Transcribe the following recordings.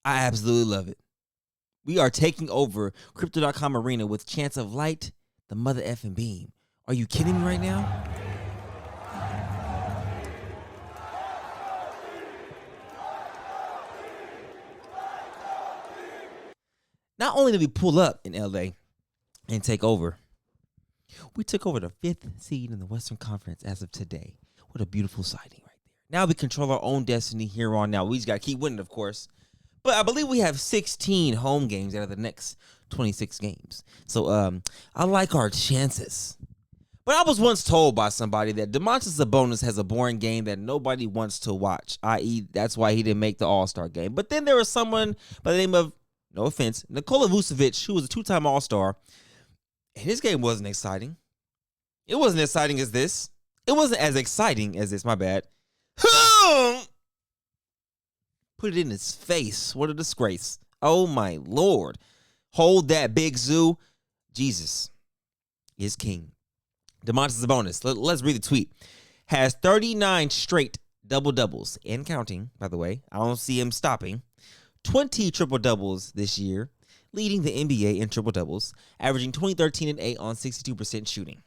I absolutely love it. We are taking over Crypto.com Arena with Chance of Light, the mother effing beam. Are you kidding me right now? Not only did we pull up in LA and take over, we took over the 5th seed in the Western Conference as of today. What a beautiful sighting right there. Now we control our own destiny here on out. We just got to keep winning, of course. But I believe we have 16 home games out of the next 26 games. So I like our chances. But I was once told by somebody that Domantas Sabonis has a boring game that nobody wants to watch, i.e. that's why he didn't make the All-Star game. But then there was someone by the name of, no offense, Nikola Vucevic, who was a 2-time All-Star, and his game wasn't exciting. It wasn't as exciting as this. It wasn't as exciting as this, my bad. Put it in his face. What a disgrace. Oh, my Lord. Hold that, Big Zoo. Jesus is king. Domantas Sabonis, let's read the tweet, has 39 straight double-doubles, and counting, by the way. I don't see him stopping. 20 triple-doubles this year, leading the NBA in triple-doubles, averaging 20, 13, and 8 on 62% shooting.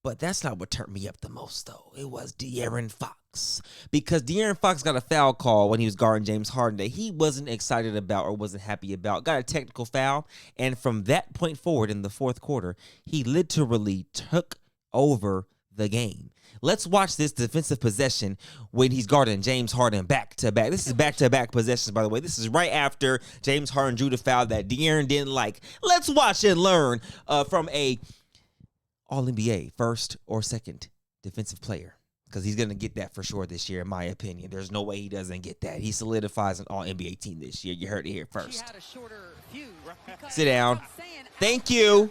But that's not what turned me up the most, though. It was De'Aaron Fox. Because De'Aaron Fox got a foul call when he was guarding James Harden that he wasn't excited about or wasn't happy about. Got a technical foul. And from that point forward in the fourth quarter, he literally took over the game. Let's watch this defensive possession when he's guarding James Harden back-to-back. This is back-to-back possessions, by the way. This is right after James Harden drew the foul that De'Aaron didn't like. Let's watch and learn from a All-NBA first or second defensive player, because he's going to get that for sure this year, in my opinion. There's no way he doesn't get that. He solidifies an All-NBA team this year. You heard it here first. Sit down. Thank you.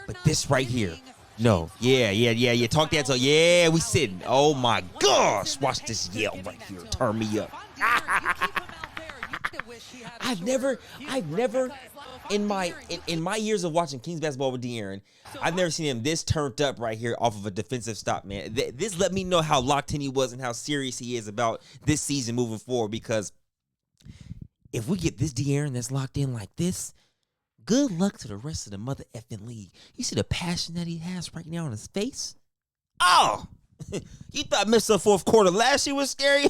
But this right here. No. Yeah. Talk that. So, yeah, we sitting. Oh, my gosh. Watch this yell right here. Turn me up. I've never in my years of watching Kings basketball with De'Aaron, I've never seen him this turned up right here off of a defensive stop, man. This let me know how locked in he was and how serious he is about this season moving forward, because if we get this De'Aaron that's locked in like this, good luck to the rest of the mother effing league. You see the passion that he has right now on his face? Oh! You thought Mr. Fourth Quarter last year was scary?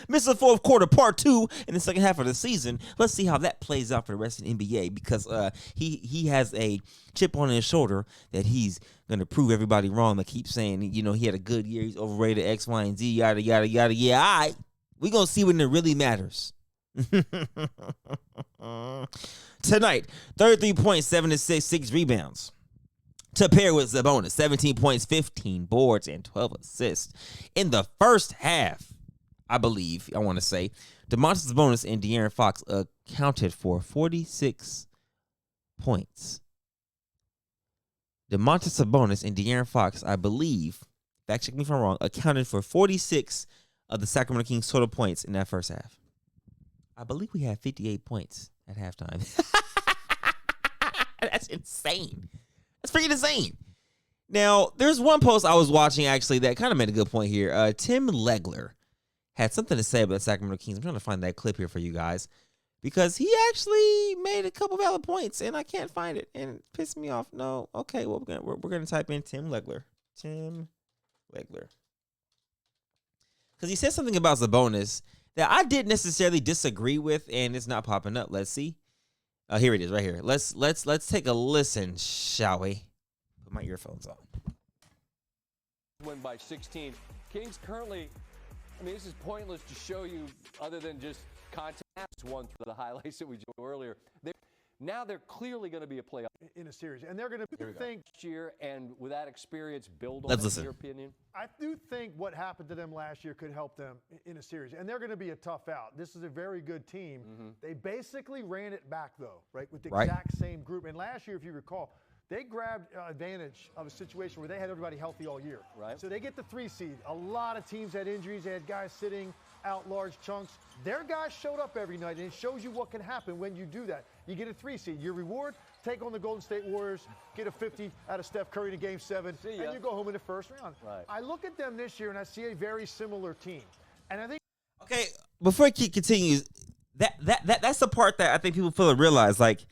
Mr. Fourth Quarter Part 2 in the second half of the season. Let's see how that plays out for the rest of the NBA, because he has a chip on his shoulder that he's going to prove everybody wrong that keeps saying, he had a good year, he's overrated, X, Y, and Z, yada, yada, yada. Yeah, all right. We're going to see when it really matters. Tonight, 33 points, 7 assists, 6 rebounds. To pair with Sabonis, 17 points, 15 boards, and 12 assists. In the first half, I want to say, Domantas Sabonis and De'Aaron Fox accounted for 46 points. Domantas Sabonis and De'Aaron Fox, I believe, fact check me if I'm wrong, accounted for 46 of the Sacramento Kings' total points in that first half. I believe we had 58 points at halftime. That's insane. That's freaking insane. Now, there's one post I was watching, actually, that kind of made a good point here. Tim Legler had something to say about the Sacramento Kings. I'm trying to find that clip here for you guys, because he actually made a couple valid points, and I can't find it, and it pissed me off. No, okay, well, we're gonna type in Tim Legler. Tim Legler. Because he said something about Sabonis that I didn't necessarily disagree with, and it's not popping up. Let's see. Here it is, right here. Let's take a listen, shall we? Put my earphones on. Win by 16. Kings currently, this is pointless to show you other than just content. One through the highlights that we showed earlier. Now they're clearly going to be a playoff in a series, and they're going to think next year, and with that experience, build on. Let's listen. Your opinion. I do think what happened to them last year could help them in a series, and they're going to be a tough out. This is a very good team. Mm-hmm. They basically ran it back, though, right, with the exact same group. And last year, if you recall, they grabbed advantage of a situation where they had everybody healthy all year. Right. So they get the 3 seed. A lot of teams had injuries. They had guys sitting out large chunks. Their guys showed up every night, and it shows you what can happen when you do that. You get a 3 seed. Your reward, take on the Golden State Warriors, get a 50 out of Steph Curry in Game 7, and you go home in the first round. Right. I look at them this year, and I see a very similar team. And I think... Okay, before he continues, that's the part that I think people fail to realize. Like,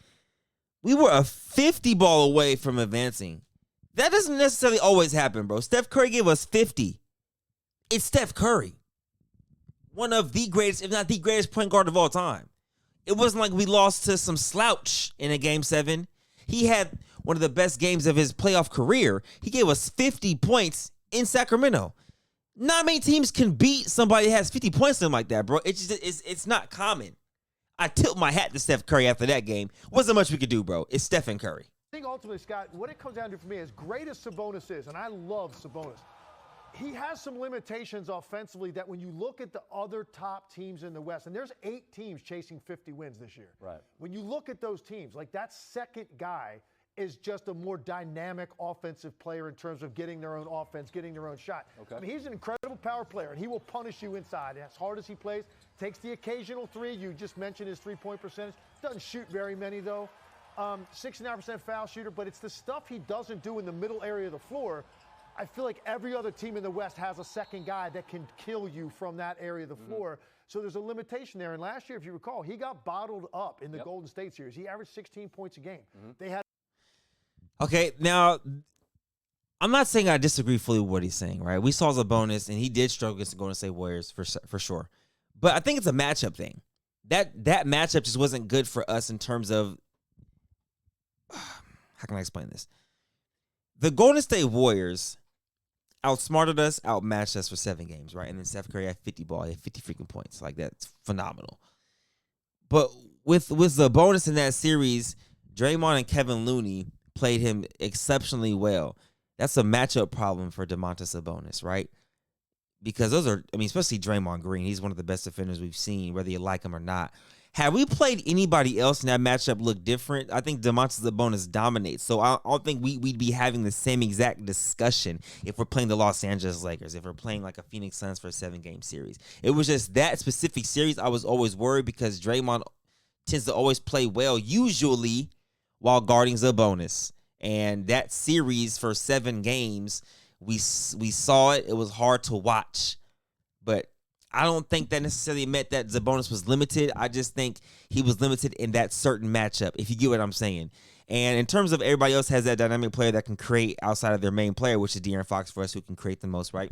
we were a 50 ball away from advancing. That doesn't necessarily always happen, bro. Steph Curry gave us 50. It's Steph Curry. One of the greatest, if not the greatest point guard of all time. It wasn't like we lost to some slouch in a game 7. He had one of the best games of his playoff career. He gave us 50 points in Sacramento. Not many teams can beat somebody that has 50 points in them like that, bro. It's not common. I tilt my hat to Steph Curry after that game. Wasn't much we could do, bro. It's Stephen Curry. I think ultimately, Scott, what it comes down to for me, as great as Sabonis is, and I love Sabonis, he has some limitations offensively that when you look at the other top teams in the West, and there's 8 teams chasing 50 wins this year. Right. When you look at those teams, like that second guy is just a more dynamic offensive player in terms of getting their own offense, getting their own shot. Okay. I mean, he's an incredible power player, and he will punish you inside. As hard as he plays, takes the occasional 3. You just mentioned his 3-point percentage. Doesn't shoot very many, though. 69% foul shooter, but it's the stuff he doesn't do in the middle area of the floor. I feel like every other team in the West has a second guy that can kill you from that area of the floor. So there's a limitation there. And last year, if you recall, he got bottled up in the Golden State series. He averaged 16 points a game. They had. Okay, now, I'm not saying I disagree fully with what he's saying, right? We saw Sabonis, and he did struggle against the Golden State Warriors for sure. But I think it's a matchup thing. That matchup just wasn't good for us in terms of, how can I explain this? The Golden State Warriors outsmarted us, outmatched us for 7 games, right? And then Steph Curry had 50 ball. He had 50 freaking points. Like, that's phenomenal. But with the bonus in that series, Draymond and Kevin Looney played him exceptionally well. That's a matchup problem for Domantas Sabonis, right? Because those are, I mean, especially Draymond Green. He's one of the best defenders we've seen, whether you like him or not. Had we played anybody else in that matchup look different, I think Domantas Sabonis dominates. So I don't think we'd be having the same exact discussion if we're playing the Los Angeles Lakers, if we're playing like a Phoenix Suns for a 7-game series. It was just that specific series I was always worried because Draymond tends to always play well, usually while guarding Sabonis. And that series for 7 games, we saw it. It was hard to watch. But I don't think that necessarily meant that Sabonis was limited. I just think he was limited in that certain matchup, if you get what I'm saying. And in terms of everybody else has that dynamic player that can create outside of their main player, which is De'Aaron Fox for us, who can create the most, right?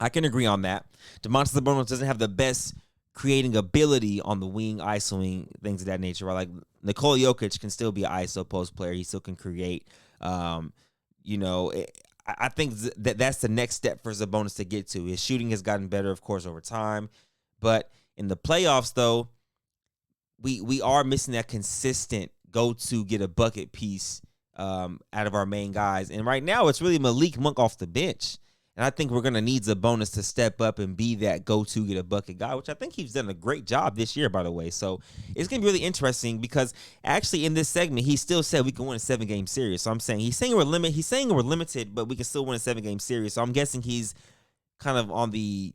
I can agree on that. Domantas Sabonis doesn't have the best creating ability on the wing, isoing, things of that nature, right? Like Nikola Jokic can still be an ISO post player. He still can create. I think that's the next step for Sabonis to get to. His shooting has gotten better, of course, over time. But in the playoffs, though, we are missing that consistent go-to get a bucket piece out of our main guys. And right now, it's really Malik Monk off the bench. And I think we're going to need Sabonis to step up and be that go-to get a bucket guy, which I think he's done a great job this year, by the way. So it's going to be really interesting because actually in this segment, he still said we can win a 7-game series. So I'm saying he's saying we're limited, but we can still win a 7-game series. So I'm guessing he's kind of on the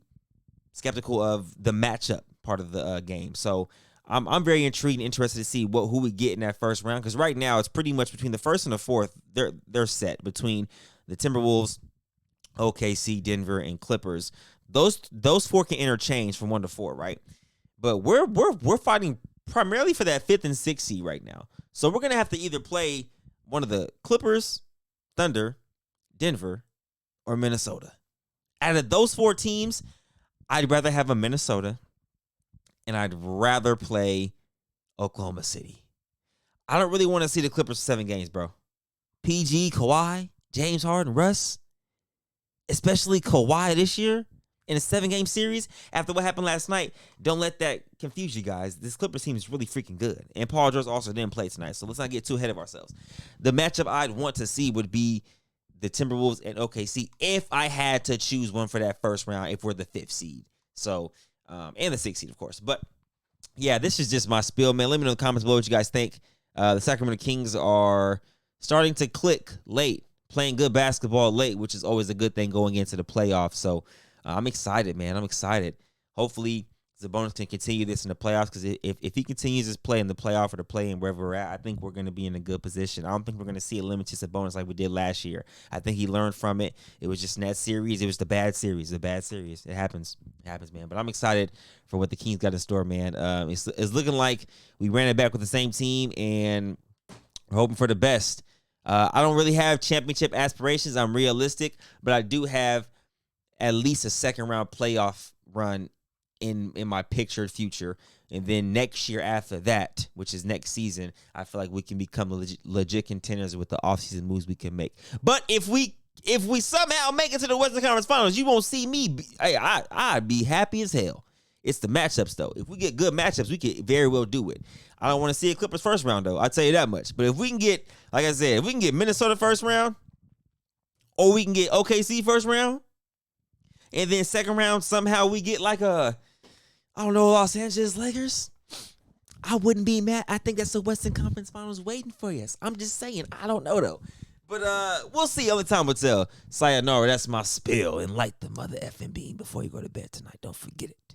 skeptical of the matchup part of the game. So I'm very intrigued and interested to see who we get in that first round because right now it's pretty much between the first and the fourth. They're set between the Timberwolves, OKC, Denver, and Clippers. Those 4 can interchange from 1 to 4, right? But we're fighting primarily for that 5th and 6th seed right now. So we're gonna have to either play one of the Clippers, Thunder, Denver, or Minnesota. Out of those 4 teams, I'd rather have a Minnesota, and I'd rather play Oklahoma City. I don't really want to see the Clippers for 7 games, bro. PG, Kawhi, James Harden, Russ. Especially Kawhi this year in a 7-game series after what happened last night. Don't let that confuse you guys. This Clippers team is really freaking good. And Paul George also didn't play tonight, so let's not get too ahead of ourselves. The matchup I'd want to see would be the Timberwolves and OKC if I had to choose one for that first round if we're the 5th seed. So, and the 6th seed, of course. But, yeah, this is just my spiel, man. Let me know in the comments below what you guys think. The Sacramento Kings are starting to click late. Playing good basketball late, which is always a good thing going into the playoffs. So I'm excited, man. I'm excited. Hopefully Sabonis can continue this in the playoffs, because if he continues his play in the playoff or the play in wherever we're at, I think we're going to be in a good position. I don't think we're going to see a limited Sabonis like we did last year. I think he learned from it. It was just in that series. It was the bad series. It happens. It happens, man. But I'm excited for what the Kings got in store, man. It's looking like we ran it back with the same team, and we're hoping for the best. I don't really have championship aspirations. I'm realistic, but I do have at least a second-round playoff run in my pictured future. And then next year after that, which is next season, I feel like we can become legit contenders with the offseason moves we can make. But if we somehow make it to the Western Conference Finals, you won't see me. I'd be happy as hell. It's the matchups, though. If we get good matchups, we could very well do it. I don't want to see a Clippers first round, though. I'll tell you that much. But if we can get, like I said, if we can get Minnesota first round, or we can get OKC first round, and then second round, somehow we get like Los Angeles Lakers, I wouldn't be mad. I think that's the Western Conference Finals waiting for us. I'm just saying. I don't know, though. But we'll see. Only time will tell. Sayonara, that's my spill. And light the mother effing beam before you go to bed tonight. Don't forget it.